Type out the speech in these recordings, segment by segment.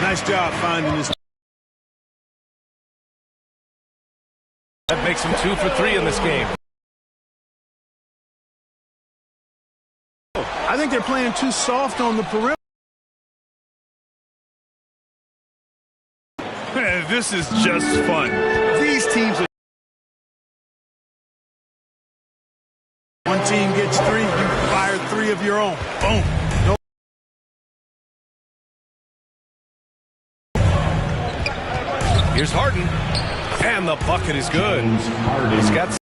Nice job finding this. That makes him 2 for 3 in this game. I think they're playing too soft on the perimeter. Man, this is just fun. These teams are... One team gets 3, you fire 3 of your own. Boom. No. Here's Harden. And the bucket is good. He's got...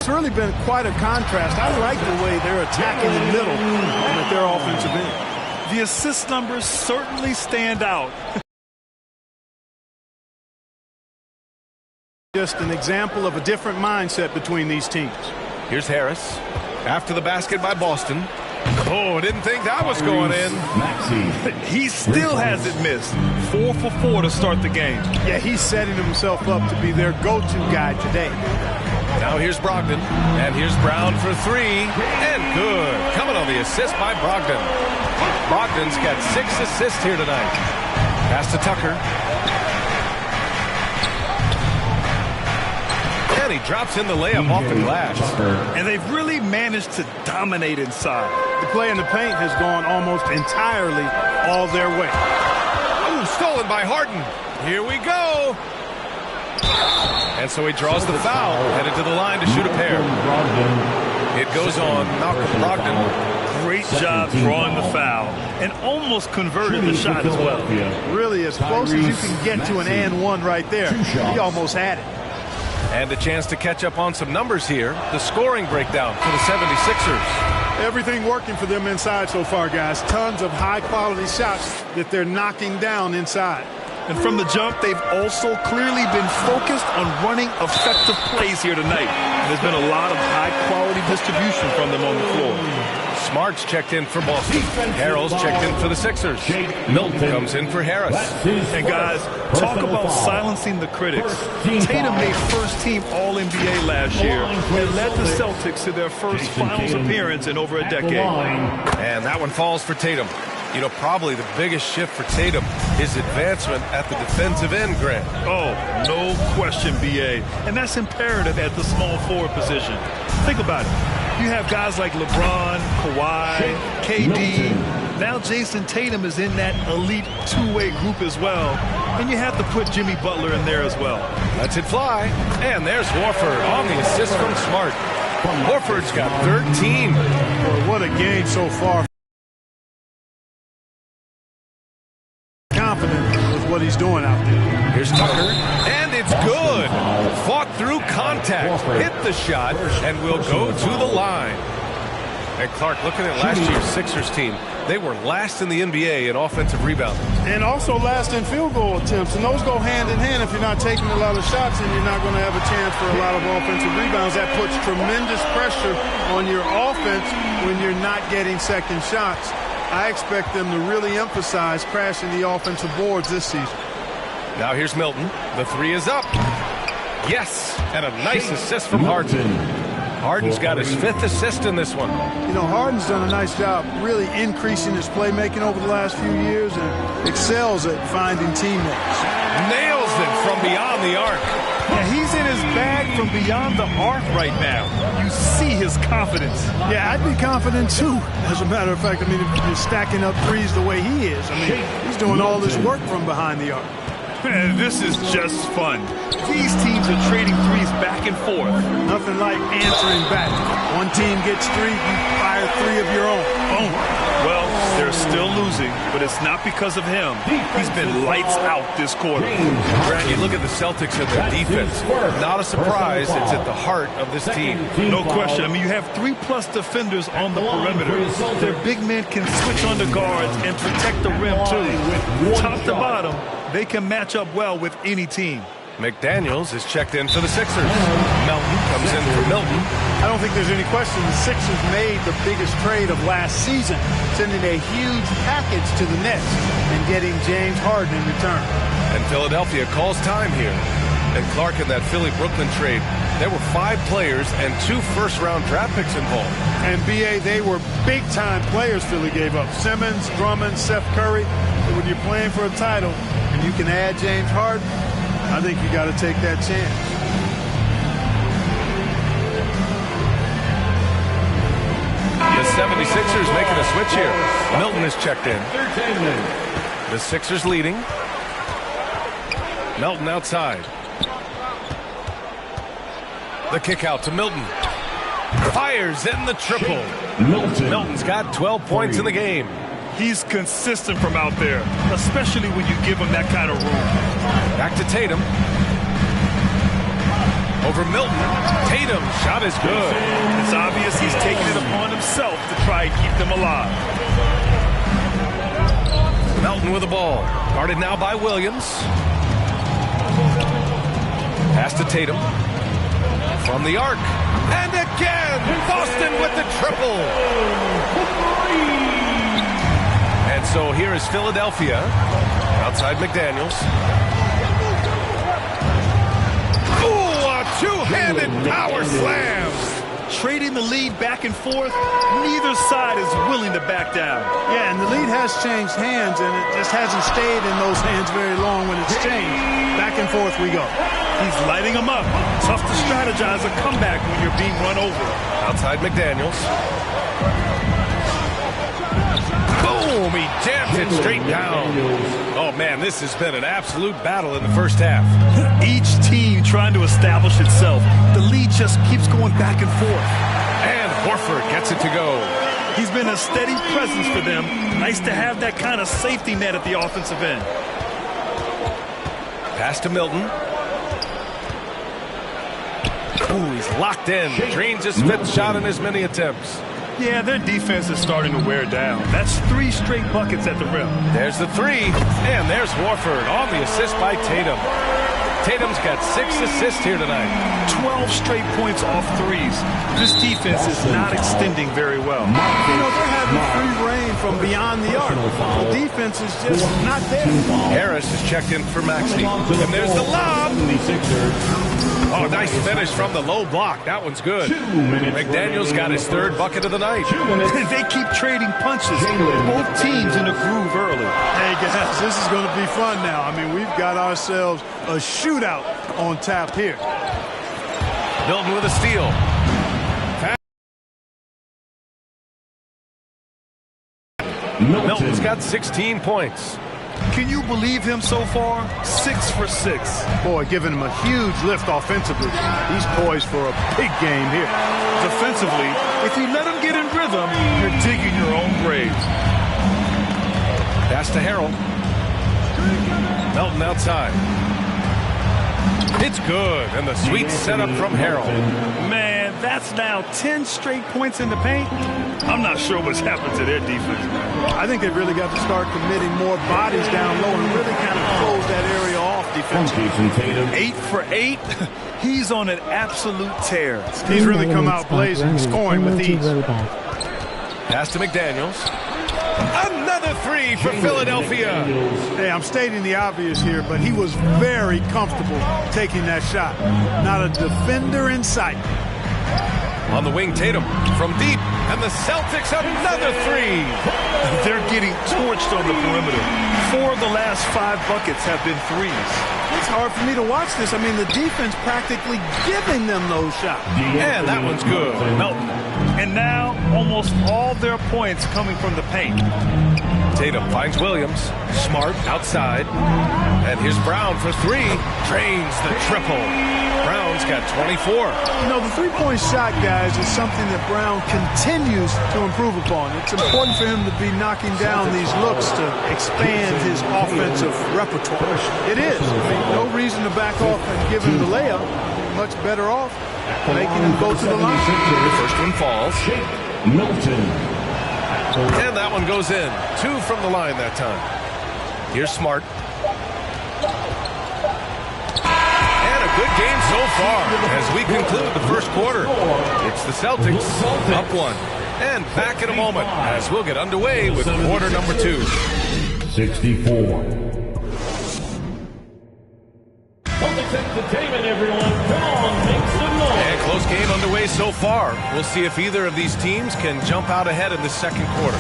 It's really been quite a contrast. I like the way they're attacking the middle and at their offensive end. The assist numbers certainly stand out. Just an example of a different mindset between these teams. Here's Harris. After the basket by Boston. Oh, didn't think that was going in. He still hasn't missed. 4 for 4 to start the game. Yeah, he's setting himself up to be their go-to guy today. Now here's Brogdon. And here's Brown for 3. And good. Coming on the assist by Brogdon. Brogdon's got 6 assists here tonight. Pass to Tucker. And he drops in the layup off the glass. And they've really managed to dominate inside. The play in the paint has gone almost entirely all their way. Ooh, stolen by Harden. Here we go. And so he draws the foul, headed to the line to shoot a pair. It goes on Malcolm Brogdon. Great job drawing the foul and almost converted the shot as well. Really, as close as you can get to an and one right there. He almost had it. And a chance to catch up on some numbers here. The scoring breakdown for the 76ers. Everything working for them inside so far, guys. Tons of high-quality shots that they're knocking down inside. And from the jump, they've also clearly been focused on running effective plays here tonight. And there's been a lot of high-quality distribution from them on the floor. Smart's checked in for Boston. Harrell's checked in for the Sixers. Milton comes in for Harris. And guys, talk about silencing the critics. Tatum made first-team All-NBA last year and led the Celtics to their first finals appearance in over a decade. And that one falls for Tatum. You know, probably the biggest shift for Tatum is advancement at the defensive end, Grant. Oh, no question, B.A. And that's imperative at the small forward position. Think about it. You have guys like LeBron, Kawhi, KD. Now Jason Tatum is in that elite two-way group as well. And you have to put Jimmy Butler in there as well. Lets it fly. And there's Horford on the assist from Smart. Horford's got 13. Boy, what a game so far. Confident with what he's doing out there. Here's Tucker, and it's good. Fought through contact, hit the shot, and will go to the line. And Clark, looking at last year's Sixers team, they were last in the NBA in offensive rebounding. And also last in field goal attempts. And those go hand in hand. If you're not taking a lot of shots, and you're not going to have a chance for a lot of offensive rebounds. That puts tremendous pressure on your offense when you're not getting second shots. I expect them to really emphasize crashing the offensive boards this season. Now here's Milton. The 3 is up. Yes, and a nice assist from Harden. Harden's got his 5th assist in this one. You know, Harden's done a nice job really increasing his playmaking over the last few years and excels at finding teammates. Nails it from beyond the arc. Yeah, he's in his bag from beyond the arc right now. You see his confidence. Yeah, I'd be confident too. As a matter of fact, I mean, if you're stacking up threes the way he is, I mean, he's doing all this work from behind the arc. Man, this is just fun. These teams are trading threes back and forth. Nothing like answering back. One team gets 3, you fire 3 of your own. Boom. Well, they're still losing, but it's not because of him. He's been lights out this quarter. Brad, you look at the Celtics and their defense. Not a surprise. It's at the heart of this team. No question. I mean, you have 3+ defenders on the perimeter. Their big men can switch on the guards and protect the rim, too. Top to bottom, they can match up well with any team. McDaniels is checked in for the Sixers. Melton comes in for Milton. I don't think there's any question the Sixers made the biggest trade of last season, sending a huge package to the Nets and getting James Harden in return. And Philadelphia calls time here. And Clark, in that Philly-Brooklyn trade, there were 5 players and 2 first-round draft picks involved. And B.A., they were big-time players Philly gave up. Simmons, Drummond, Seth Curry. When you're playing for a title and you can add James Harden, I think you got to take that chance. The 76ers making a switch here. Milton is checked in. The Sixers leading. Melton outside. The kick out to Milton. Fires in the triple. Milton's got 12 points in the game. He's consistent from out there, especially when you give him that kind of room. Back to Tatum. Over Milton. Tatum, shot is good. It's obvious he's taking it upon himself to try and keep them alive. Melton with the ball. Guarded now by Williams. Pass to Tatum. From the arc. And again, Boston with the triple. And so here is Philadelphia. Outside McDaniels. Ooh, a two-handed power slam. Trading the lead back and forth, neither side is willing to back down. Yeah, and the lead has changed hands, and it just hasn't stayed in those hands very long when it's changed. Back and forth we go. He's lighting them up. Tough to strategize a comeback when you're being run over. Outside McDaniels. Boom, he jams it straight down. Oh, man, this has been an absolute battle in the first half. Each team trying to establish itself. The lead just keeps going back and forth. And Horford gets it to go. He's been a steady presence for them. Nice to have that kind of safety net at the offensive end. Pass to Milton. Ooh, he's locked in. Drains his 5th shot in as many attempts. Yeah, their defense is starting to wear down. That's 3 straight buckets at the rim. There's the 3, and there's Horford on the assist by Tatum. Tatum's got 6 assists here tonight. 12 straight points off threes. This defense is not extending very well. You know, they're having free reign from beyond the arc. The defense is just not there. Harris is checked in for Maxey. And there's the lob. Oh, nice finish from the low block. That one's good. McDaniels got his 3rd bucket of the night. They keep trading punches. Both teams in a groove early. Hey, guys, this is going to be fun now. I mean, we've got ourselves a shootout on tap here. Milton with a steal. Milton's got 16 points. Can you believe him so far? 6 for 6. Boy, giving him a huge lift offensively. He's poised for a big game here. Defensively, if you let him get in rhythm, you're digging your own grave. Pass to Harrell. Melton outside. It's good, and the sweet setup from Harrell. Man, that's now 10 straight points in the paint. I'm not sure what's happened to their defense. I think they've really got to start committing more bodies down low and really kind of close that area off defensively. 8 for 8. He's on an absolute tear. He's really come out blazing, scoring with ease. Pass to McDaniels. Another 3 for Philadelphia. Hey, I'm stating the obvious here, but he was very comfortable taking that shot. Not a defender in sight. On the wing, Tatum from deep, and the Celtics another 3. They're getting torched on the perimeter. 4 of the last 5 buckets have been threes. It's hard for me to watch this. I mean, the defense practically giving them those shots. And that one's good. Melton. And now, almost all their points coming from the paint. Tatum finds Williams. Smart outside. And here's Brown for 3. Drains the triple. Brown's got 24. You know, the three-point shot, guys, is something that Brown continues to improve upon. It's important for him to be knocking down these looks to expand his offensive repertoire. It is. I mean, no reason to back off and give him the layup. Much better off making him go to the line. The first one falls. Milton. And that one goes in. 2 from the line that time. Here's Smart. And a good game so far as we conclude the first quarter. It's the Celtics up 1. And back in a moment as we'll get underway with quarter number 2. 64. Celtics at the table. And close game underway so far. We'll see if either of these teams can jump out ahead in the second quarter.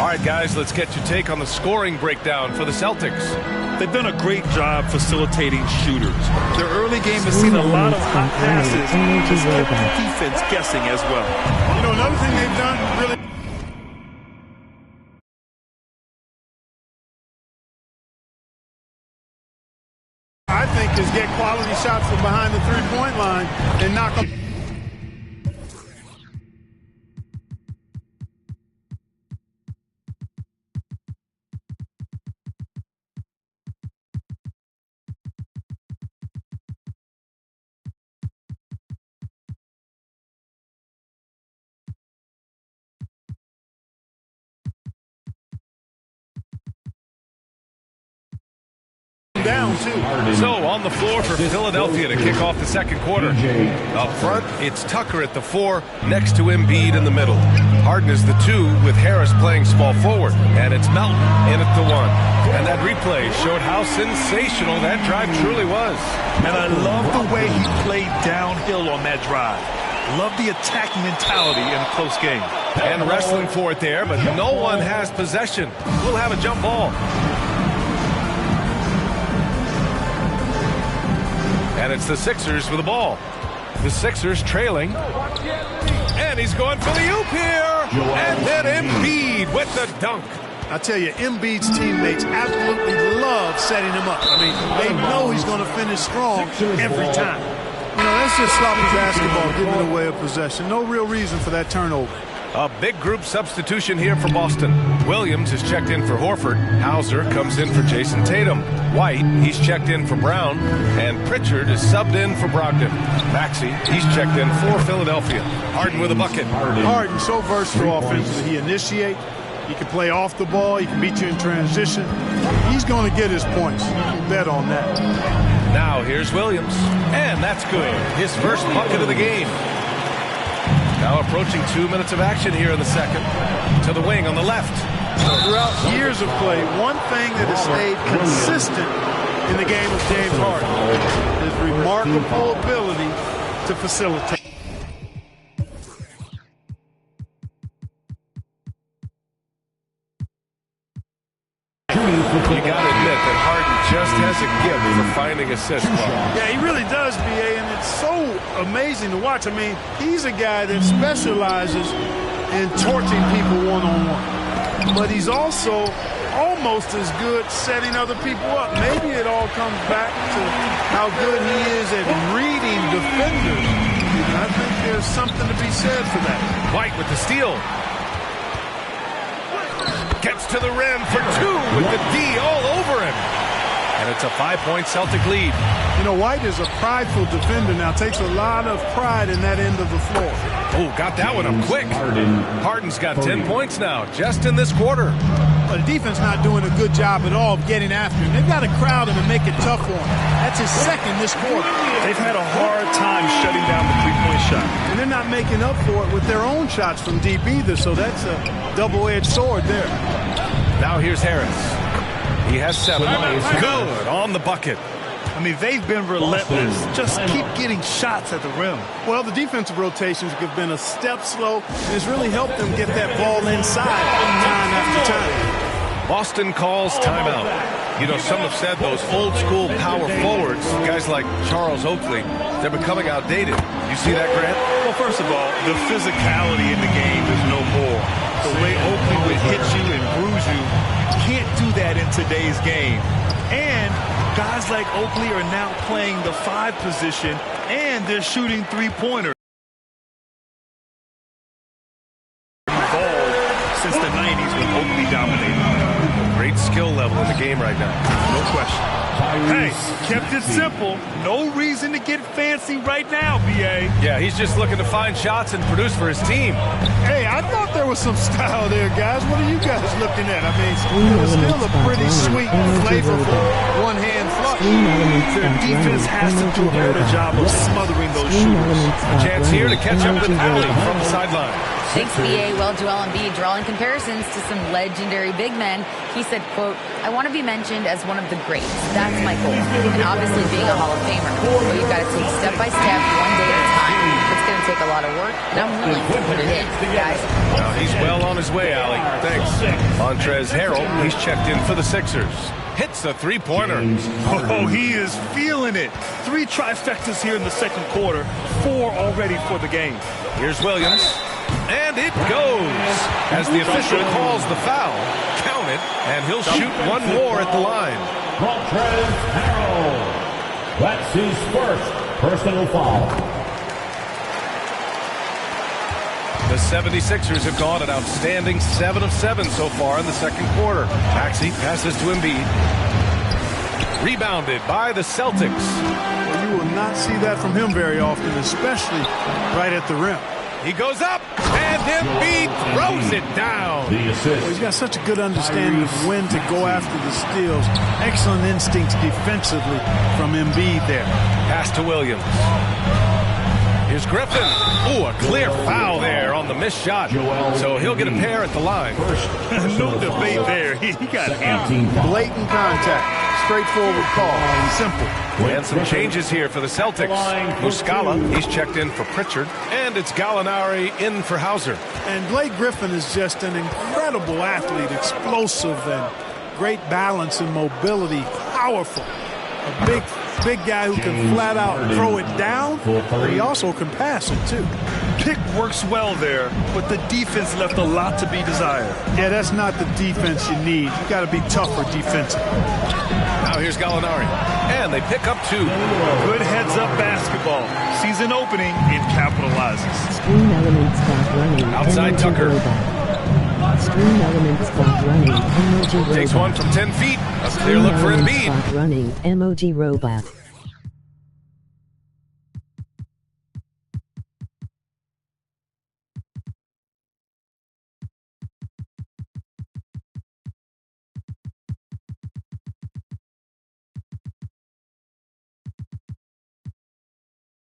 All right, guys, let's get your take on the scoring breakdown for the Celtics. They've done a great job facilitating shooters. Their early game has seen a lot of hot passes, just kept the defense guessing as well. You know, another thing they've done really... I think is get quality shots from behind the three-point line and knock them. Down too. So on the floor for Philadelphia to kick off the second quarter. Up front, it's Tucker at the 4, next to Embiid in the middle. Harden is the 2 with Harris playing small forward. And it's Melton in at the 1. And that replay showed how sensational that drive truly was. And I love the way he played downhill on that drive. Love the attack mentality in a close game. And wrestling for it there, but no one has possession. We'll have a jump ball. And it's the Sixers with the ball. The Sixers trailing. And he's going for the oop here. And then Embiid with the dunk. I tell you, Embiid's teammates absolutely love setting him up. I mean, they know he's going to finish strong every time. You know, that's just sloppy basketball, giving away a possession. No real reason for that turnover. A big group substitution here for Boston. Williams is checked in for Horford. Hauser comes in for Jason Tatum. White, he's checked in for Brown. And Pritchard is subbed in for Brogdon. Maxey, he's checked in for Philadelphia. Harden with a bucket. Harden, so versatile offensively. He initiates. He can play off the ball. He can beat you in transition. He's going to get his points. You can bet on that. Now here's Williams. And that's good. His first bucket of the game. Now approaching 2 minutes of action here in the second. To the wing on the left. Throughout years of play, one thing that has stayed consistent in the game of James Harden is remarkable ability to facilitate. You got to admit that Harden just has a gift for finding assists. Yeah, he really does, B.A., and it's so amazing to watch. I mean, he's a guy that specializes in torching people one-on-one. But he's also almost as good setting other people up. Maybe it all comes back to how good he is at reading defenders. I think there's something to be said for that. White with the steal. Gets to the rim for 2 with the D all over him. And it's a 5-point Celtic lead. You know, White is a prideful defender now. Takes a lot of pride in that end of the floor. Oh, got that one up quick. Harden's got 10 points now, just in this quarter. The defense not doing a good job at all of getting after him. They've got to crowd him and make it tough for him. That's his second this quarter. They've had a hard time shutting down the three-point shot. And they're not making up for it with their own shots from deep either, so that's a double-edged sword there. Now here's Harris. He has 7. Good on the bucket. I mean, they've been relentless. Just keep getting shots at the rim. Well, the defensive rotations have been a step slow, and it's really helped them get that ball inside time after time. Boston calls timeout. You know, some have said those old-school power forwards, guys like Charles Oakley, they're becoming outdated. You see that, Grant? Well, first of all, the physicality in the game is no more. The way Oakley would hit you and bruise you, can't do that in today's game. And guys like Oakley are now playing the 5 position, and they're shooting three-pointers. Since the 90s when Oakley dominated. Great skill level in the game right now. No question. Hey, kept it simple. No reason to get fancy right now, B.A. Yeah, he's just looking to find shots and produce for his team. Hey, I thought there was some style there, guys. What are you guys looking at? I mean, it was still a pretty sweet, flavorful one-hand flush. flush. Their defense has to do a better job of smothering those shooters. A chance here to catch up with Allie from the sideline. Thanks, BA. Well, Joel Embiid drawing comparisons to some legendary big men. He said, quote, I want to be mentioned as one of the greats. That's my goal. And obviously being a Hall of Famer. But you've got to take step by step, one day at a time. It's going to take a lot of work, and I'm willing to put it in, guys. Now he's well on his way, Allie. Thanks. Montrezl Harrell, he's checked in for the Sixers. Hits the three-pointer. Oh, he is feeling it. 3 trifectas here in the second quarter. 4 already for the game. Here's Williams. And it goes. As the official calls the foul, count it, and he'll shoot one more at the line. Montrezl Harrell. That's his first personal foul. The 76ers have gone an outstanding 7 of 7 so far in the second quarter. Maxey passes to Embiid. Rebounded by the Celtics. Well, you will not see that from him very often, especially right at the rim. He goes up, and Embiid throws it down. The assist. Well, he's got such a good understanding of when to go after the steals. Excellent instincts defensively from Embiid there. Pass to Williams. Here's Griffin. Ooh, a clear foul there on the missed shot. So he'll get a pair at the line. No debate there. He got hammered. Blatant contact. Straightforward call. Simple. And some changes here for the Celtics. Muscala, he's checked in for Pritchard. And it's Gallinari in for Hauser. And Blake Griffin is just an incredible athlete. Explosive and great balance and mobility. Powerful. A big guy who can flat out throw it down, but he also can pass it too. Pick works well there, but the defense left a lot to be desired. Yeah, that's not the defense you need. You got to be tougher defensively. Now here's Gallinari. And they pick up 2. Good heads-up basketball. Season opening, it capitalizes. Screen elements start running. Outside Tucker. Screen elements start running. Emoji robot. Takes one from 10 feet. A clear look for Embiid. Start running. Emoji robot.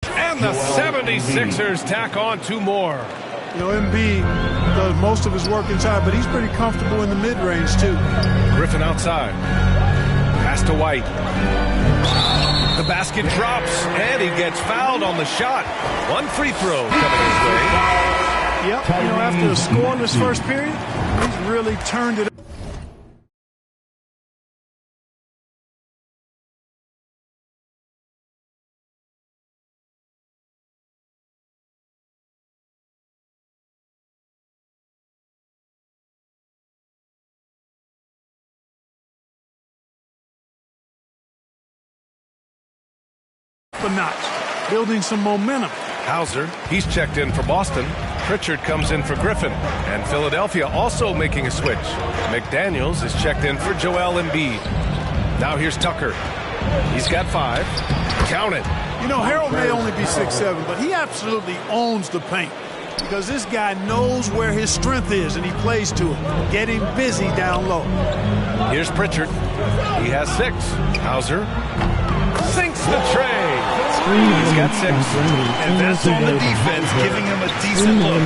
And the 76ers tack on 2 more. You know, Embiid does most of his work inside, but he's pretty comfortable in the mid-range too. Griffin outside. Pass to White. The basket drops, and he gets fouled on the shot. 1 free throw coming his way. Yep, you know, after a scoreless first period, he's really turned it up. A notch, building some momentum. Hauser, he's checked in for Boston. Pritchard comes in for Griffin. And Philadelphia also making a switch. McDaniels is checked in for Joel Embiid. Now here's Tucker. He's got 5. Count it. You know, Harrell may only be 6'7", but he absolutely owns the paint because this guy knows where his strength is and he plays to it, getting busy down low. Here's Pritchard. He has 6. Hauser sinks the tray. He's got 6. And that's on the defense, giving him a decent look.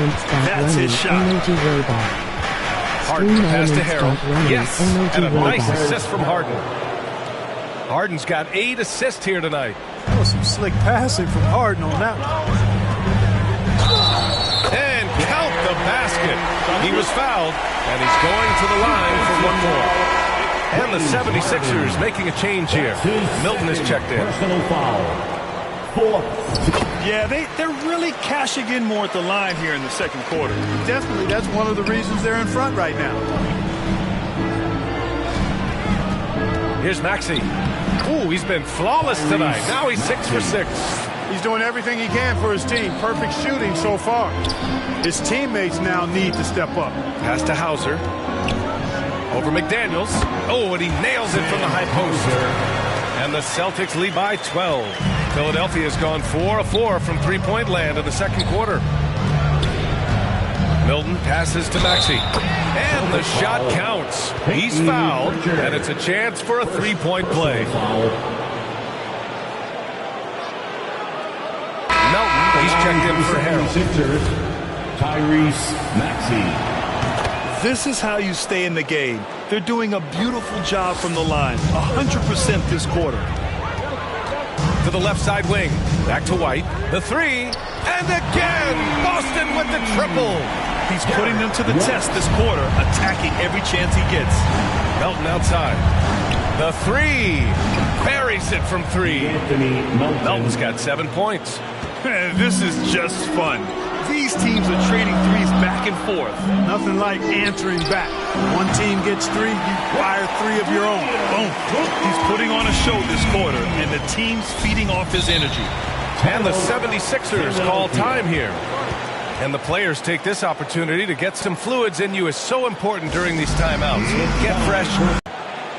That's his shot. Harden pass to Harrell. Yes, and a nice assist from Harden. Harden's got 8 assists here tonight. That was some slick passing from Harden on that one. And count the basket. He was fouled, and he's going to the line for 1 more. And the 76ers making a change here. Milton is checked in. Personal foul. 4. Yeah, they're really cashing in more at the line here in the second quarter. Definitely, that's one of the reasons they're in front right now. Here's Maxey. Ooh, he's been flawless tonight. Now he's 6 for 6. He's doing everything he can for his team. Perfect shooting so far. His teammates now need to step up. Pass to Hauser. Over McDaniels. Oh, and he nails it from the high post. And the Celtics lead by 12. Philadelphia has gone 4 of 4 from three-point land in the second quarter. Milton passes to Maxey. And the shot counts. He's fouled, and it's a chance for a three-point play. checked in for Harold. 76ers, Tyrese Maxey. This is how you stay in the game. They're doing a beautiful job from the line. 100% this quarter. To the left side wing. Back to White. The three. And again, Boston with the triple. He's putting them to the test this quarter, attacking every chance he gets. Melton outside. The three. Buries it from three. Anthony Melton's got 7 points. This is just fun. These teams are trading threes back and forth. Nothing like answering back. One team gets 3, you fire 3 of your own. Boom. He's putting on a show this quarter, and the team's feeding off his energy. And the 76ers call time here. And the players take this opportunity to get some fluids in you is so important during these timeouts. Get fresh.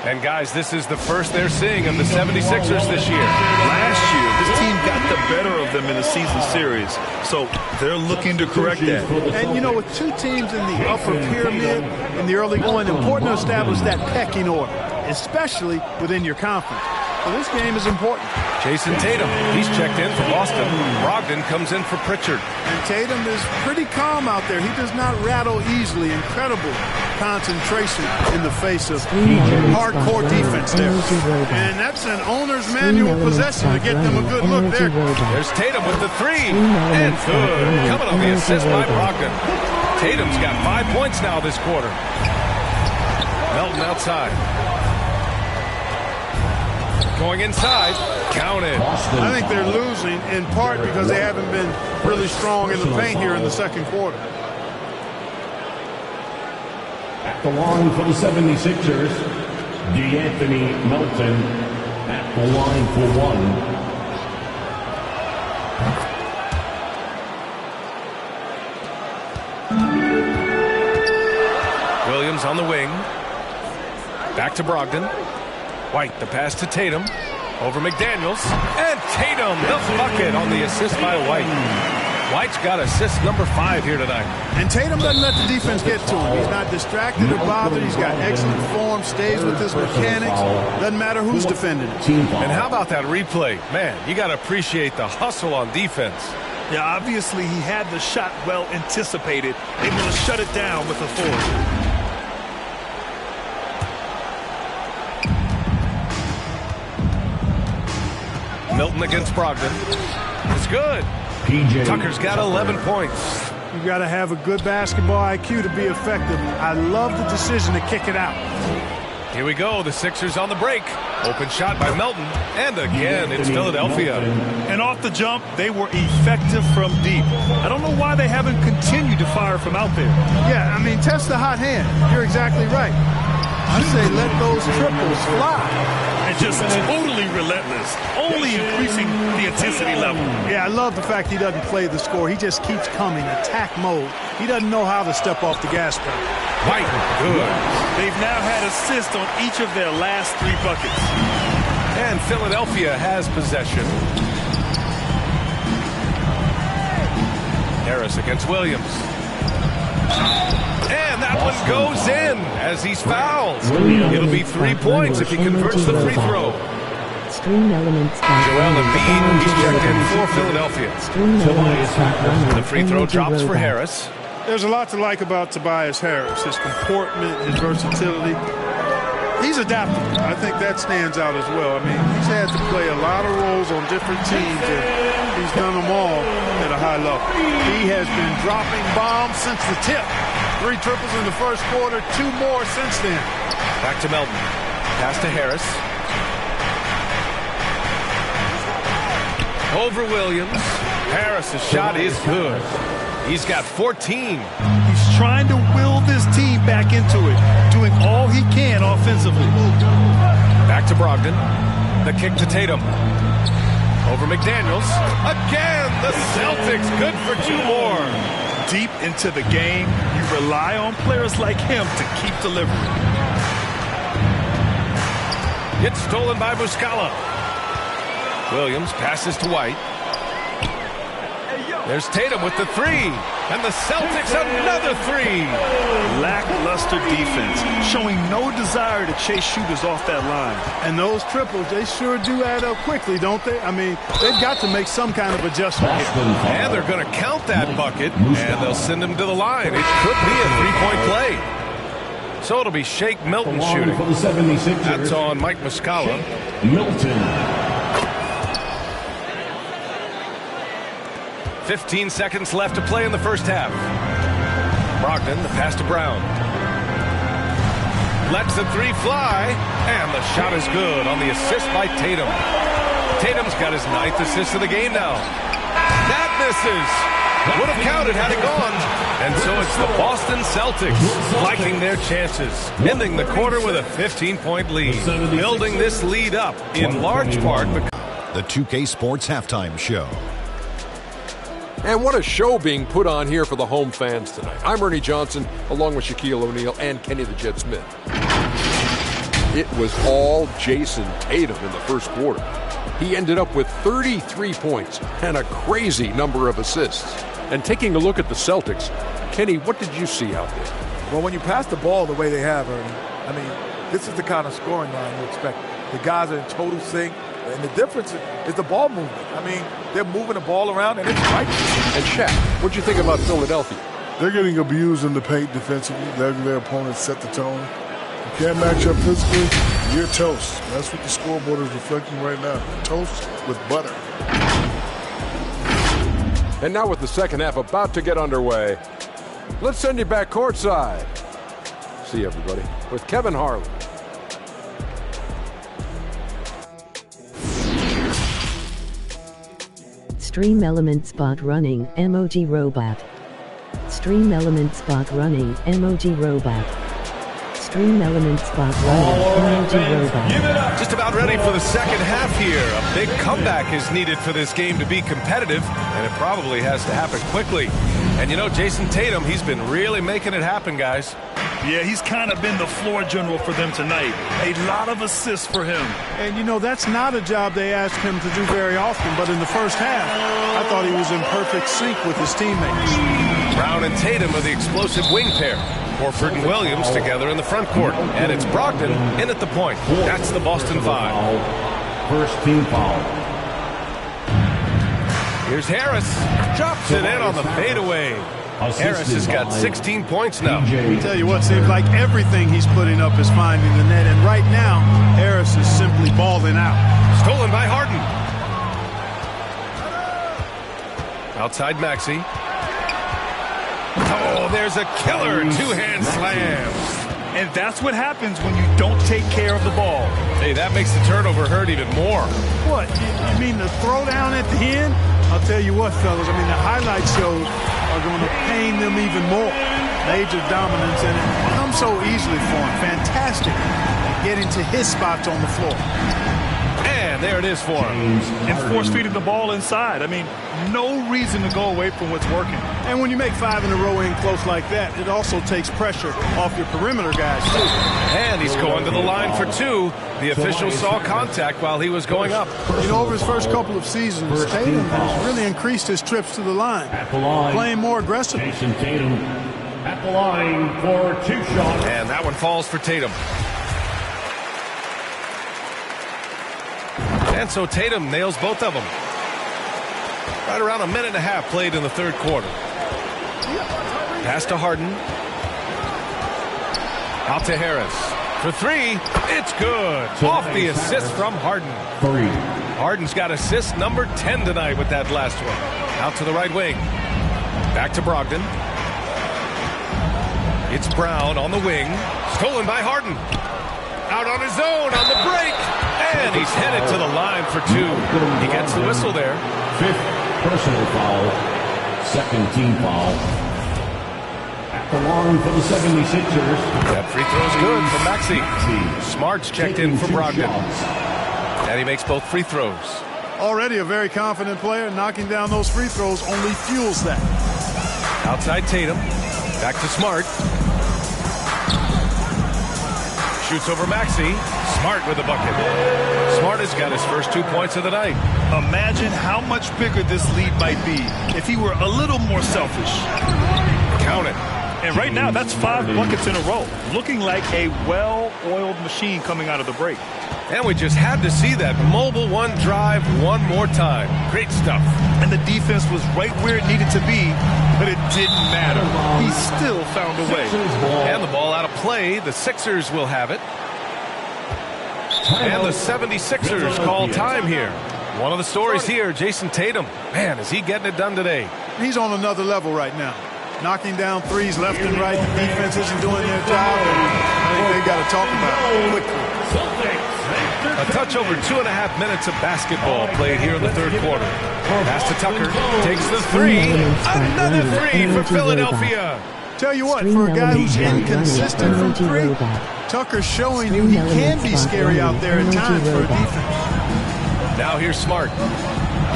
And guys, this is the first they're seeing of the 76ers this year. Last year, this team got the better of them in the season series, so they're looking to correct that. And, you know, with 2 teams in the upper pyramid in the early going, important to establish that pecking order, especially within your conference. So this game is important. Jason Tatum, he's checked in for Boston. Brogdon comes in for Pritchard. And Tatum is pretty calm out there. He does not rattle easily. Incredible concentration in the face of hardcore defense there. And that's an owner's manual possession to get them a good look there. There's Tatum with the three. And good. Coming on the assist by Brogdon. Tatum's got 5 points now this quarter. Melton outside. Going inside. Counted. I think they're losing in part because they haven't been really strong in the paint here in the second quarter. At the line for the 76ers, DeAnthony Melton at the line for 1. Williams on the wing. Back to Brogdon. White, the pass to Tatum. Over McDaniels. And Tatum, the bucket on the assist by White. White's got assist number 5 here tonight. And Tatum doesn't let the defense get to him. He's not distracted or bothered. He's got excellent form, stays with his mechanics. Doesn't matter who's defending him. And how about that replay? Man, you got to appreciate the hustle on defense. Yeah, obviously he had the shot well anticipated, able to shut it down with authority. Milton against Brogdon. It's good. PJ Tucker's got 11 points. You got to have a good basketball IQ to be effective. I love the decision to kick it out. Here we go. The Sixers on the break. Open shot by Melton. And again, it's Philadelphia. And off the jump, they were effective from deep. I don't know why they haven't continued to fire from out there. Yeah, I mean, test the hot hand. You're exactly right. I say let those triples fly. And just totally relentless, only increasing the intensity level. Yeah, I love the fact he doesn't play the score. He just keeps coming, attack mode. He doesn't know how to step off the gas pedal. White, good. They've now had assists on each of their last 3 buckets. And Philadelphia has possession. Harris against Williams. And that one goes in as he's fouled. It'll be 3 points if he converts the free throw. Stream Elements. Joel Embiid, he's checked in for Philadelphia. The free throw drops for Harris. There's a lot to like about Tobias Harris. His comportment, his versatility. He's adaptable. I think that stands out as well. I mean, he's had to play a lot of roles on different teams, and he's done them all at a high level. He has been dropping bombs since the tip. 3 triples in the first quarter, 2 more since then. Back to Melton. Pass to Harris. Over Williams. Harris's shot is good. He's got 14. He's trying to will this team back into it, doing all he can offensively. Back to Brogdon. The kick to Tatum. Over McDaniels. Again, the Celtics good for 2 more. Deep into the game, you rely on players like him to keep delivering. Gets stolen by Muscala. Williams passes to White. There's Tatum with the three. And the Celtics another three. Lackluster defense, showing no desire to chase shooters off that line. And those triples, they sure do add up quickly, don't they? I mean, they've got to make some kind of adjustment here. And they're going to count that bucket, and they'll send him to the line. It could be a three-point play. So it'll be Shake Milton shooting. For the 76ers. That's on Mike Muscala. Milton. 15 seconds left to play in the first half. Brogdon, the pass to Brown. Lets the three fly, and the shot is good on the assist by Tatum. Tatum's got his 9th assist of the game now. That misses. Would have counted had it gone. And so it's the Boston Celtics liking their chances, ending the quarter with a 15-point lead, building this lead up in large part because the 2K Sports Halftime Show. And what a show being put on here for the home fans tonight. I'm Ernie Johnson, along with Shaquille O'Neal and Kenny the Jet Smith. It was all Jason Tatum in the first quarter. He ended up with 33 points and a crazy number of assists. And taking a look at the Celtics, Kenny, what did you see out there? Well, when you pass the ball the way they have, Ernie, I mean, this is the kind of scoring line you expect. The guys are in total sync. And the difference is the ball movement. I mean, they're moving the ball around, and it's right. And Shaq, what'd you think about Philadelphia? They're getting abused in the paint defensively. Letting their opponents set the tone. You can't match up physically, you're toast. That's what the scoreboard is reflecting right now. Toast with butter. And now with the second half about to get underway, let's send you back courtside. See you, everybody, with Kevin Harlan. Stream Element Spot Running Emoji Robot. Stream Element Spot Running Emoji Robot. Stream Element Spot Running Emoji Robot. just about ready for the second half here. A big comeback is needed for this game to be competitive, and it probably has to happen quickly. And you know, Jason Tatum, he's been really making it happen, guys. Yeah, he's kind of been the floor general for them tonight. A lot of assists for him. And, you know, that's not a job they asked him to do very often. But in the first half, I thought he was in perfect sync with his teammates. Brown and Tatum are the explosive wing pair. Horford and Williams together in the front court. And it's Brogdon in at the point. That's the Boston Five. First team foul. Here's Harris. Drops it in on the fadeaway. Harris has got 16 points now. I tell you what, seems like everything he's putting up is finding the net. And right now, Harris is simply balling out. Stolen by Harden. Outside Maxey. Oh, there's a killer two-hand slam. And that's what happens when you don't take care of the ball. Hey, that makes the turnover hurt even more. What? You mean the throwdown at the end? I'll tell you what, fellas. I mean, the highlight shows are going to pain them even more. Major dominance, and it comes so easily for him. Fantastic at getting to his spots on the floor. And there it is for him. And force-feeding the ball inside. I mean, no reason to go away from what's working. And when you make 5 in a row in close like that, it also takes pressure off your perimeter guys, too. And he's going to the line for two. The official saw contact while he was going up. You know, over his first couple of seasons, Tatum has really increased his trips to the line, playing more aggressively. Jason Tatum at the line for 2 shots. And that one falls for Tatum. And so Tatum nails both of them. Right around a minute and a half played in the third quarter. Pass to Harden. Out to Harris. For 3, it's good. Off the assist from Harden. 3. Harden's got assist number 10 tonight with that last one. Out to the right wing. Back to Brogdon. It's Brown on the wing. Stolen by Harden. Out on his own on the break. And he's headed to the line for 2. He gets the whistle there. 5th personal foul. 2nd team foul. At the line for the 76ers. That free throw's good for Maxey. Smart's checked in for Brogdon. And he makes both free throws. Already a very confident player. Knocking down those free throws only fuels that. Outside Tatum. Back to Smart. Shoots over Maxey. Smart with the bucket. Smart has got his first 2 points of the night. Imagine how much bigger this lead might be if he were a little more selfish. Count it. And right now, that's 5 buckets in a row. Looking like a well-oiled machine coming out of the break. And we just had to see that mobile one drive one more time. Great stuff. And the defense was right where it needed to be, but it didn't matter. He still found a way. And the ball out of play. The Sixers will have it. And the 76ers call time here. One of the stories here, Jason Tatum. Man, is he getting it done today? He's on another level right now. Knocking down threes left and right. The defense isn't doing their job. I think they got to talk about it quickly. A touch over 2.5 minutes of basketball played here in the third quarter. Pass to Tucker. Takes the three. Another three for Philadelphia. Tell you what, for a guy who's inconsistent from three, Tucker's showing you he can be scary out there at times for a defense. Now here's Smart.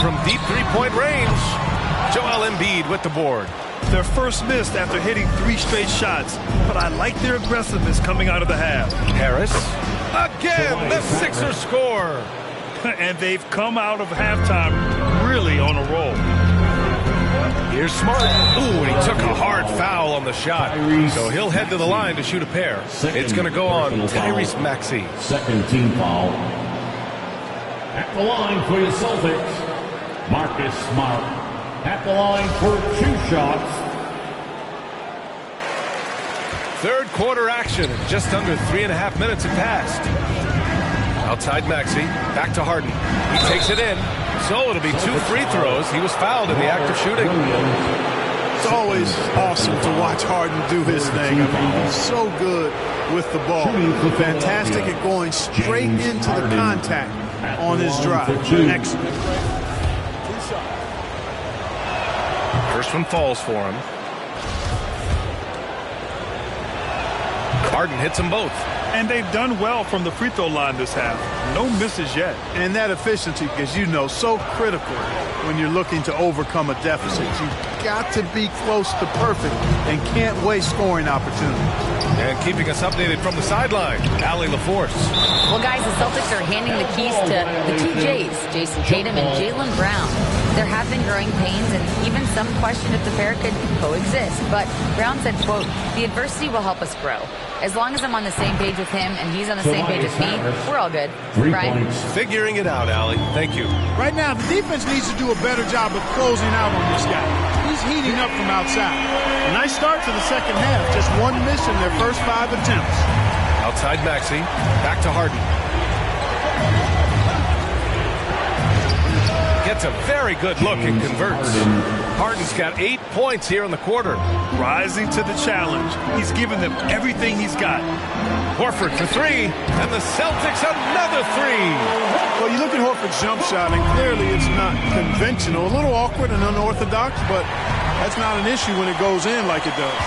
From deep three-point range, Joel Embiid with the board. Their first miss after hitting 3 straight shots, but I like their aggressiveness coming out of the half. Harris. Again, the Sixers score. And they've come out of halftime really on a roll. Here's Smart. Ooh, and he took a hard foul on the shot. So he'll head to the line to shoot a pair. It's going to go on Tyrese Maxey. Second team foul. At the line for the Celtics, Marcus Smart. At the line for 2 shots. Third quarter action. Just under 3.5 minutes have passed. Outside Maxey. Back to Harden. He takes it in. So it'll be 2 free throws. He was fouled in the act of shooting. It's always awesome to watch Harden do his thing. I mean, he's so good with the ball. Fantastic at going straight into the contact on his drive. Excellent. First one falls for him. Harden hits them both. And they've done well from the free throw line this half. No misses yet. And that efficiency, as you know, so critical when you're looking to overcome a deficit. You've got to be close to perfect and can't waste scoring opportunities. And keeping us updated from the sideline, Allie LaForce. Well, guys, the Celtics are handing the keys to the 2 J's, Jason Tatum and Jaylen Brown. There have been growing pains and even some question if the pair could coexist. But Brown said, quote, "The adversity will help us grow. As long as I'm on the same page with him and he's on the same page with me, we're all good." Right? Figuring it out, Allie. Thank you. Right now, the defense needs to do a better job of closing out on this guy. He's heating up from outside. A nice start to the second half. Just 1 miss in their first 5 attempts. Outside Maxey. Back to Harden. Gets a very good look and converts. Harden's got 8 points here in the quarter. Rising to the challenge. He's given them everything he's got. Horford for 3, and the Celtics another 3. Well, you look at Horford's jump shot, and clearly it's not conventional. A little awkward and unorthodox, but that's not an issue when it goes in like it does.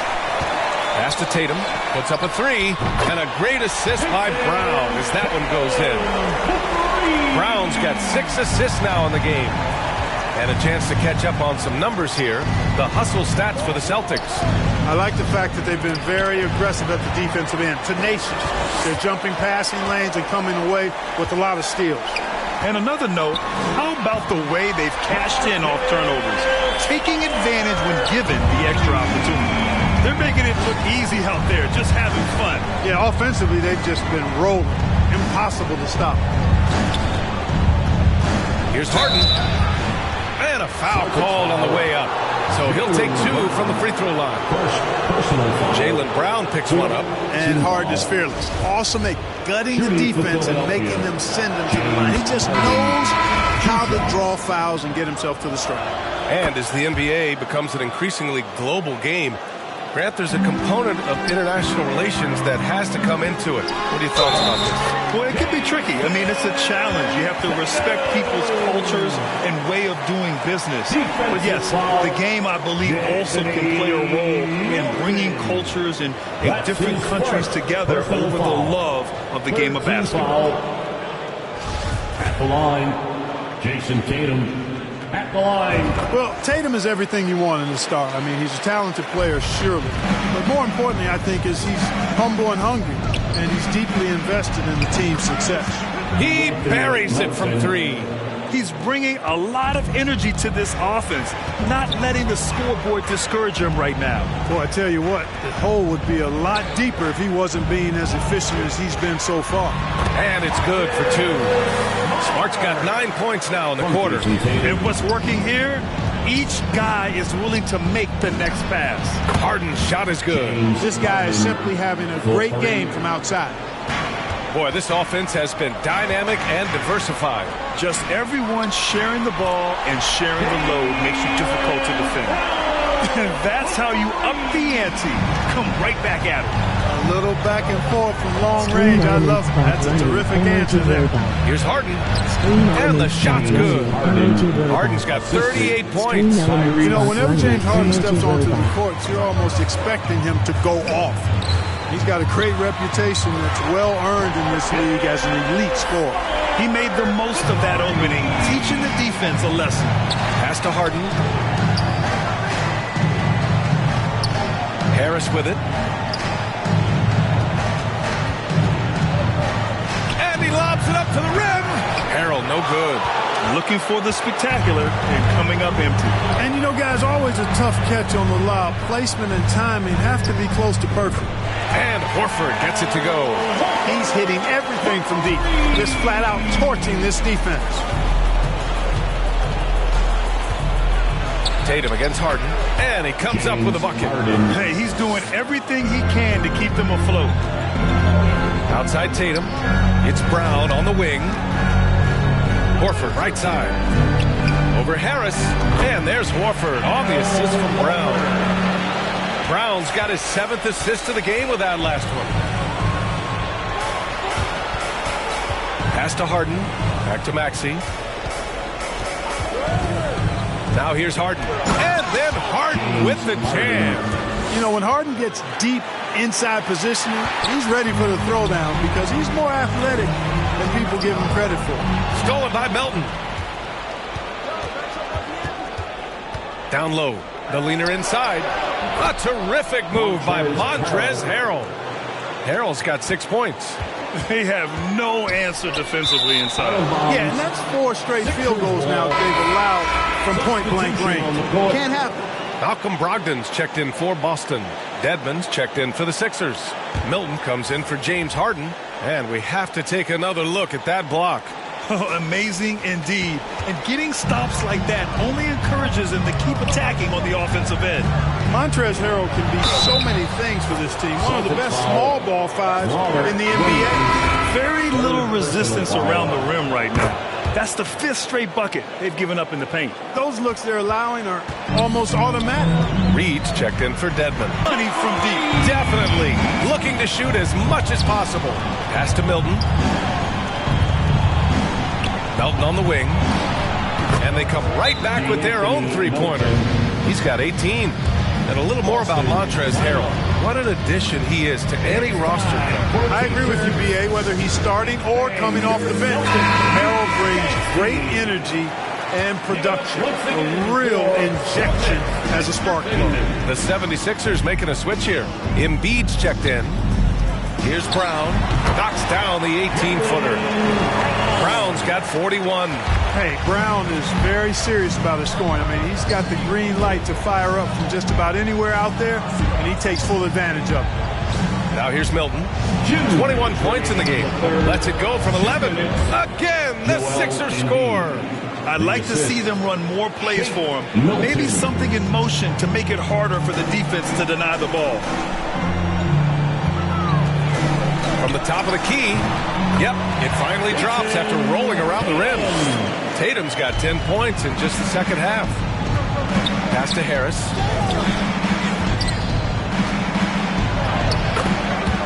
Pass to Tatum, puts up a 3, and a great assist by Brown as that one goes in. Brown's got 6 assists now in the game. And a chance to catch up on some numbers here. The hustle stats for the Celtics. I like the fact that they've been very aggressive at the defensive end. Tenacious. They're jumping passing lanes and coming away with a lot of steals. And another note, how about the way they've cashed in off turnovers? Taking advantage when given the extra opportunity. They're making it look easy out there, just having fun. Yeah, offensively, they've just been rolling. Impossible to stop. Here's Harden. And a foul called on the way up. So he'll take 2 from the free throw line. Jaylen Brown picks one up. And Harden is fearless. Awesome at gutting the defense and making them send them to the line. He just knows how to draw fouls and get himself to the stripe. And as the NBA becomes an increasingly global game, Grant, there's a component of international relations that has to come into it. What are your thoughts about this? Well, it can be tricky. I mean, it's a challenge. You have to respect people's cultures and way of doing business. But yes, the game, I believe, also can play a role in bringing cultures in different countries together over the love of the game of basketball. At the line, Jason Tatum. at the line. Well, Tatum is everything you want in a star. I mean, he's a talented player, surely. But more importantly, I think, is he's humble and hungry, and he's deeply invested in the team's success. He buries it from three. He's bringing a lot of energy to this offense, not letting the scoreboard discourage him right now. Boy, I tell you what, the hole would be a lot deeper if he wasn't being as efficient as he's been so far. And it's good for two. Smart's got 9 points now in the quarter. And what's working here? Each guy is willing to make the next pass. Harden's shot is good. This guy is simply having a great game from outside. Boy, this offense has been dynamic and diversified. Just everyone sharing the ball and sharing the load makes you difficult to defend. And that's how you up the ante. Come right back at it. A little back and forth from long range. I love it. That's a terrific answer there. Here's Harden. And the shot's good. Harden's got 38 points. You know, whenever James Harden steps onto the court, you're almost expecting him to go off. He's got a great reputation that's well-earned in this league as an elite scorer. He made the most of that opening, teaching the defense a lesson. Pass to Harden. Harris with it. And he lobs it up to the rim. Harrell, no good. Looking for the spectacular and coming up empty. And, you know, guys, always a tough catch on the lob. Placement and timing have to be close to perfect. And Horford gets it to go. He's hitting everything from deep, just flat out torching this defense. Tatum against Harden, and he comes up with a bucket. Hey, he's doing everything he can to keep them afloat. Outside Tatum, it's Brown on the wing. Horford right side. Over Harris, and there's Horford on the assist from Brown. Brown's got his 7th assist of the game with that last one. Pass to Harden. Back to Maxey. Now here's Harden. And then Harden with the jam. You know, when Harden gets deep inside positioning, he's ready for the throwdown because he's more athletic than people give him credit for. Stolen by Melton. Down low. The leaner inside. A terrific move by Montrezl Harrell. Harrell's got 6 points. They have no answer defensively inside. Yeah, and that's 4 straight field goals now they've allowed from point-blank range. Can't happen. Malcolm Brogdon's checked in for Boston. Dedmon's checked in for the Sixers. Milton comes in for James Harden. And we have to take another look at that block. Oh, amazing indeed. And getting stops like that only encourages him to keep attacking on the offensive end. Montrezl Harrell can be so many things for this team. One of the best small ball fives in the NBA. Very little resistance around the rim right now. That's the 5th straight bucket they've given up in the paint. Those looks they're allowing are almost automatic. Reed's checked in for Dedmon. Money from deep. Definitely looking to shoot as much as possible. Pass to Milton. Melton on the wing. And they come right back with their own three-pointer. He's got 18. And a little more about Montrezl Harrell. What an addition he is to any roster. I agree with you, B.A., whether he's starting or coming off the bench. Harrell brings great energy and production. A real injection as a spark plug. The 76ers making a switch here. Embiid's checked in. Here's Brown. Knocks down the 18-footer. Brown's got 41. Hey, Brown is very serious about his scoring. I mean, he's got the green light to fire up from just about anywhere out there, and he takes full advantage of it. Now here's Milton. 21 points in the game. Lets it go from 11. Again, the Sixers score. I'd like to see them run more plays for him. Maybe something in motion to make it harder for the defense to deny the ball. From the top of the key. Yep, it finally drops after rolling around the rim. Tatum's got 10 points in just the second half. Pass to Harris.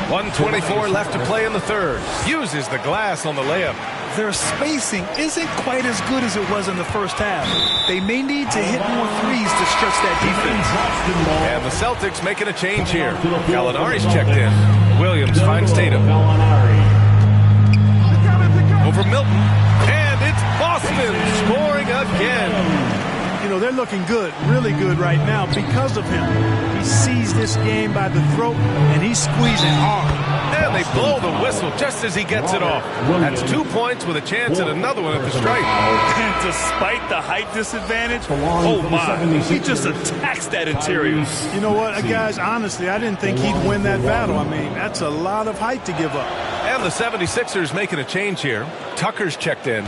1:24 left to play in the third. Uses the glass on the layup. Their spacing isn't quite as good as it was in the first half. They may need to hit more threes to stretch that defense. And the Celtics making a change here. Gallinari's checked in. Williams finds Tatum. Over Milton. And it's Boston scoring again. looking good, really good right now because of him. He sees this game by the throat, and he's squeezing hard. And they blow the whistle just as he gets it off. That's 2 points with a chance at another one at the stripe. And despite the height disadvantage, oh my, he just attacks that interior. You know what, guys, honestly, I didn't think he'd win that battle. I mean, that's a lot of height to give up. And the 76ers making a change here. Tucker's checked in.